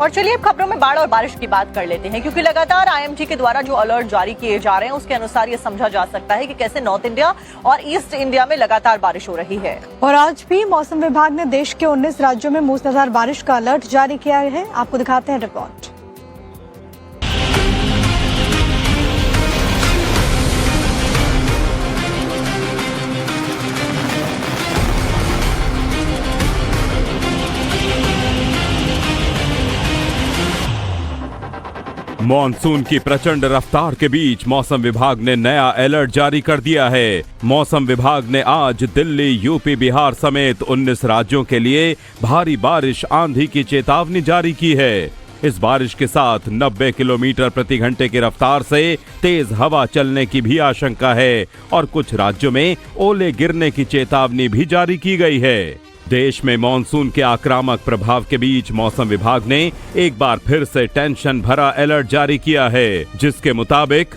और चलिए अब खबरों में बाढ़ और बारिश की बात कर लेते हैं, क्योंकि लगातार आईएमडी के द्वारा जो अलर्ट जारी किए जा रहे हैं उसके अनुसार ये समझा जा सकता है कि कैसे नॉर्थ इंडिया और ईस्ट इंडिया में लगातार बारिश हो रही है। और आज भी मौसम विभाग ने देश के 19 राज्यों में मूसलाधार बारिश का अलर्ट जारी किया है। आपको दिखाते हैं रिपोर्ट। मॉनसून की प्रचंड रफ्तार के बीच मौसम विभाग ने नया अलर्ट जारी कर दिया है। मौसम विभाग ने आज दिल्ली, यूपी, बिहार समेत 19 राज्यों के लिए भारी बारिश, आंधी की चेतावनी जारी की है। इस बारिश के साथ 90 किलोमीटर प्रति घंटे की रफ्तार से तेज हवा चलने की भी आशंका है और कुछ राज्यों में ओले गिरने की चेतावनी भी जारी की गई है। देश में मॉनसून के आक्रामक प्रभाव के बीच मौसम विभाग ने एक बार फिर से टेंशन भरा अलर्ट जारी किया है, जिसके मुताबिक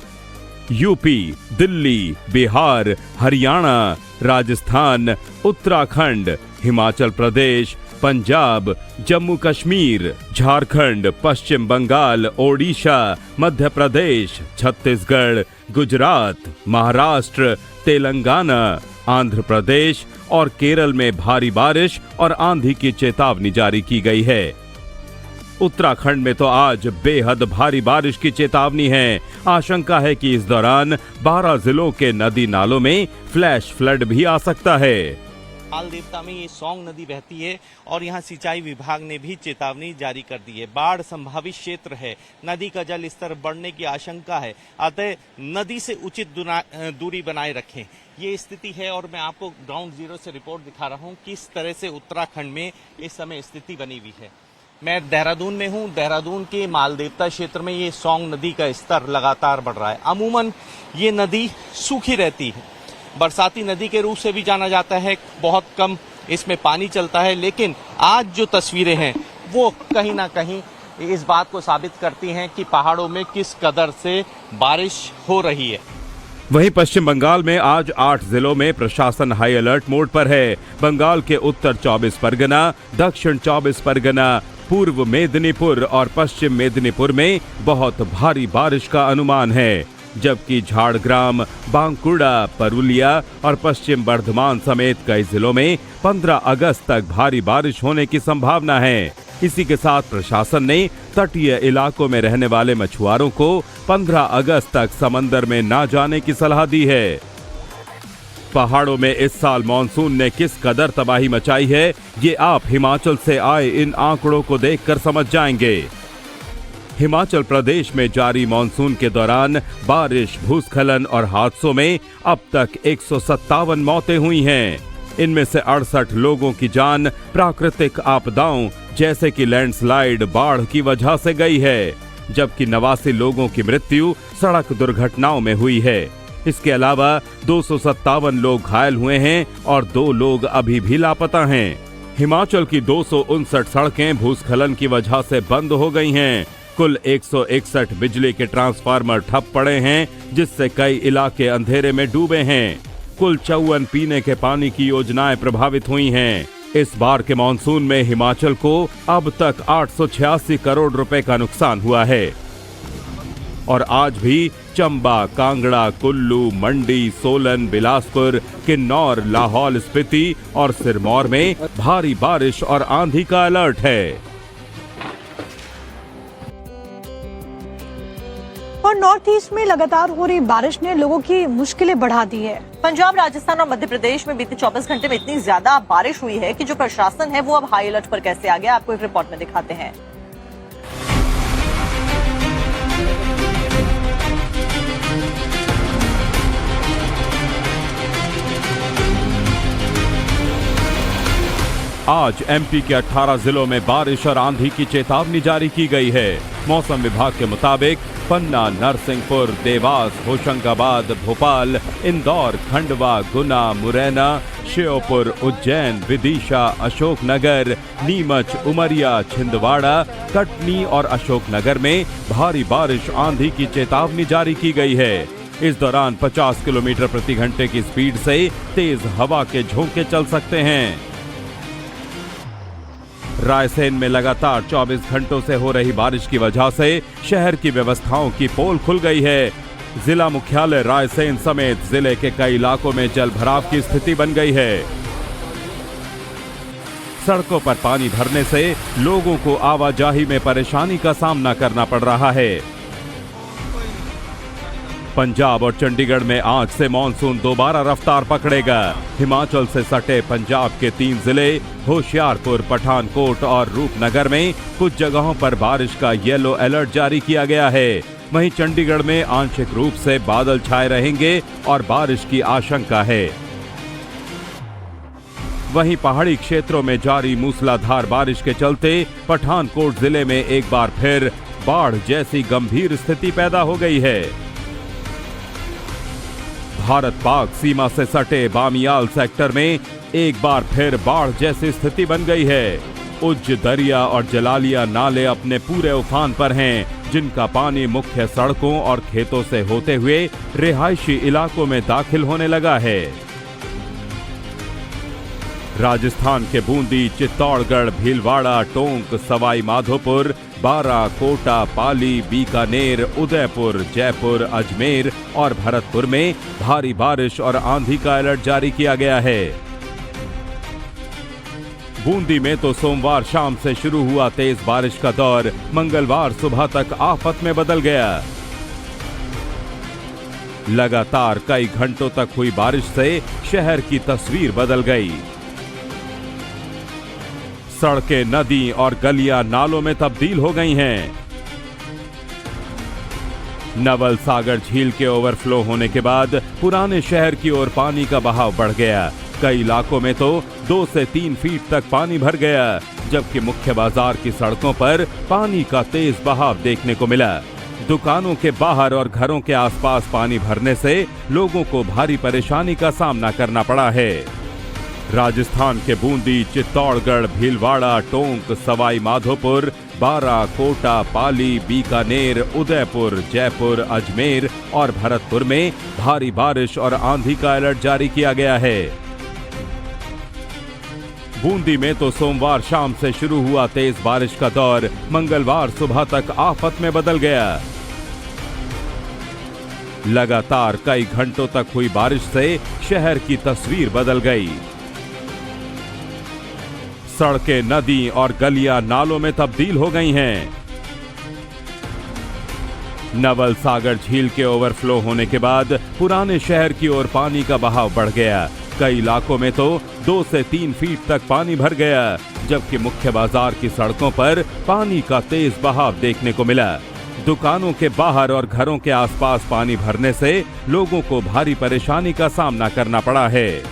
यूपी, दिल्ली, बिहार, हरियाणा, राजस्थान, उत्तराखंड, हिमाचल प्रदेश, पंजाब, जम्मू कश्मीर, झारखंड, पश्चिम बंगाल, ओडिशा, मध्य प्रदेश, छत्तीसगढ़, गुजरात, महाराष्ट्र, तेलंगाना, आंध्र प्रदेश और केरल में भारी बारिश और आंधी की चेतावनी जारी की गई है। उत्तराखंड में तो आज बेहद भारी बारिश की चेतावनी है। आशंका है कि इस दौरान 12 जिलों के नदी नालों में फ्लैश फ्लड भी आ सकता है। मालदेवता में ये सौंग नदी बहती है और यहाँ सिंचाई विभाग ने भी चेतावनी जारी कर दी है। बाढ़ संभावित क्षेत्र है, नदी का जल स्तर बढ़ने की आशंका है, अतः नदी से उचित दूरी बनाए रखें, ये स्थिति है। और मैं आपको ग्राउंड जीरो से रिपोर्ट दिखा रहा हूँ किस तरह से उत्तराखंड में इस समय स्थिति बनी हुई है। मैं देहरादून में हूँ। देहरादून के मालदेवता क्षेत्र में ये सौंग नदी का स्तर लगातार बढ़ रहा है। अमूमन ये नदी सूखी रहती है, बरसाती नदी के रूप से भी जाना जाता है, बहुत कम इसमें पानी चलता है, लेकिन आज जो तस्वीरें हैं वो कहीं ना कहीं इस बात को साबित करती हैं कि पहाड़ों में किस कदर से बारिश हो रही है। वहीं पश्चिम बंगाल में आज 8 जिलों में प्रशासन हाई अलर्ट मोड पर है। बंगाल के उत्तर 24 परगना, दक्षिण 24 परगना, पूर्व मेदिनीपुर और पश्चिम मेदिनीपुर में बहुत भारी बारिश का अनुमान है, जबकि झाड़ग्राम, बांकुड़ा, पुरुलिया और पश्चिम बर्धमान समेत कई जिलों में 15 अगस्त तक भारी बारिश होने की संभावना है। इसी के साथ प्रशासन ने तटीय इलाकों में रहने वाले मछुआरों को 15 अगस्त तक समंदर में ना जाने की सलाह दी है। पहाड़ों में इस साल मॉनसून ने किस कदर तबाही मचाई है, ये आप हिमाचल से आए इन आंकड़ों को देखकर समझ जाएंगे। हिमाचल प्रदेश में जारी मॉनसून के दौरान बारिश, भूस्खलन और हादसों में अब तक 157 मौतें हुई हैं। इनमें से 68 लोगों की जान प्राकृतिक आपदाओं जैसे कि लैंडस्लाइड, बाढ़ की वजह से गई है, जबकि 89 लोगों की मृत्यु सड़क दुर्घटनाओं में हुई है। इसके अलावा 257 लोग घायल हुए हैं और 2 लोग अभी भी लापता हैं। हिमाचल की 259 सड़कें भूस्खलन की वजह से बंद हो गई हैं। कुल 161 बिजली के ट्रांसफार्मर ठप पड़े हैं, जिससे कई इलाके अंधेरे में डूबे हैं। कुल 54 पीने के पानी की योजनाएं प्रभावित हुई हैं। इस बार के मॉनसून में हिमाचल को अब तक 886 करोड़ रुपए का नुकसान हुआ है और आज भी चंबा, कांगड़ा, कुल्लू, मंडी, सोलन, बिलासपुर, किन्नौर, लाहौल स्पीति और सिरमौर में भारी बारिश और आंधी का अलर्ट है। और नॉर्थ ईस्ट में लगातार हो रही बारिश ने लोगों की मुश्किलें बढ़ा दी है। पंजाब, राजस्थान और मध्य प्रदेश में बीते 24 घंटे में इतनी ज्यादा बारिश हुई है कि जो प्रशासन है वो अब हाई अलर्ट पर कैसे आ गया, आपको एक रिपोर्ट में दिखाते हैं। आज एमपी के 18 जिलों में बारिश और आंधी की चेतावनी जारी की गई है। मौसम विभाग के मुताबिक पन्ना, नरसिंहपुर, देवास, होशंगाबाद, भोपाल, इंदौर, खंडवा, गुना, मुरैना, श्योपुर, उज्जैन, विदिशा, अशोकनगर, नीमच, उमरिया, छिंदवाड़ा, कटनी और अशोकनगर में भारी बारिश, आंधी की चेतावनी जारी की गई है। इस दौरान 50 किलोमीटर प्रति घंटे की स्पीड से तेज हवा के झोंके चल सकते हैं। रायसेन में लगातार 24 घंटों से हो रही बारिश की वजह से शहर की व्यवस्थाओं की पोल खुल गई है। जिला मुख्यालय रायसेन समेत जिले के कई इलाकों में जलभराव की स्थिति बन गई है। सड़कों पर पानी भरने से लोगों को आवाजाही में परेशानी का सामना करना पड़ रहा है। पंजाब और चंडीगढ़ में आज से मानसून दोबारा रफ्तार पकड़ेगा। हिमाचल से सटे पंजाब के 3 जिले होशियारपुर, पठानकोट और रूपनगर में कुछ जगहों पर बारिश का येलो अलर्ट जारी किया गया है। वहीं चंडीगढ़ में आंशिक रूप से बादल छाए रहेंगे और बारिश की आशंका है। वहीं पहाड़ी क्षेत्रों में जारी मूसलाधार बारिश के चलते पठानकोट जिले में एक बार फिर बाढ़ जैसी गंभीर स्थिति पैदा हो गई है। भारत पाक सीमा से सटे बामियाल सेक्टर में एक बार फिर बाढ़ जैसी स्थिति बन गई है। उज्ज दरिया और जलालिया नाले अपने पूरे उफान पर हैं, जिनका पानी मुख्य सड़कों और खेतों से होते हुए रिहायशी इलाकों में दाखिल होने लगा है। राजस्थान के बूंदी, चित्तौड़गढ़, भीलवाड़ा, टोंक, सवाई माधोपुर, बारा, कोटा, पाली, बीकानेर, उदयपुर, जयपुर, अजमेर और भरतपुर में भारी बारिश और आंधी का अलर्ट जारी किया गया है। बूंदी में तो सोमवार शाम से शुरू हुआ तेज बारिश का दौर मंगलवार सुबह तक आफत में बदल गया। लगातार कई घंटों तक हुई बारिश से शहर की तस्वीर बदल गई। सड़कें, नदी और गलियां नालों में तब्दील हो गई हैं। नवल सागर झील के ओवरफ्लो होने के बाद पुराने शहर की ओर पानी का बहाव बढ़ गया। कई इलाकों में तो 2 से 3 फीट तक पानी भर गया, जबकि मुख्य बाजार की सड़कों पर पानी का तेज बहाव देखने को मिला। दुकानों के बाहर और घरों के आसपास पानी भरने से लोगों को भारी परेशानी का सामना करना पड़ा है। राजस्थान के बूंदी, चित्तौड़गढ़, भीलवाड़ा, टोंक, सवाई माधोपुर, बारा, कोटा, पाली, बीकानेर, उदयपुर, जयपुर, अजमेर और भरतपुर में भारी बारिश और आंधी का अलर्ट जारी किया गया है। बूंदी में तो सोमवार शाम से शुरू हुआ तेज बारिश का दौर मंगलवार सुबह तक आफत में बदल गया। लगातार कई घंटों तक हुई बारिश से शहर की तस्वीर बदल गई। सड़कें, नदी और गलियां नालों में तब्दील हो गई हैं। नवल सागर झील के ओवरफ्लो होने के बाद पुराने शहर की ओर पानी का बहाव बढ़ गया। कई इलाकों में तो 2 से 3 फीट तक पानी भर गया, जबकि मुख्य बाजार की सड़कों पर पानी का तेज बहाव देखने को मिला। दुकानों के बाहर और घरों के आसपास पानी भरने से लोगों को भारी परेशानी का सामना करना पड़ा है।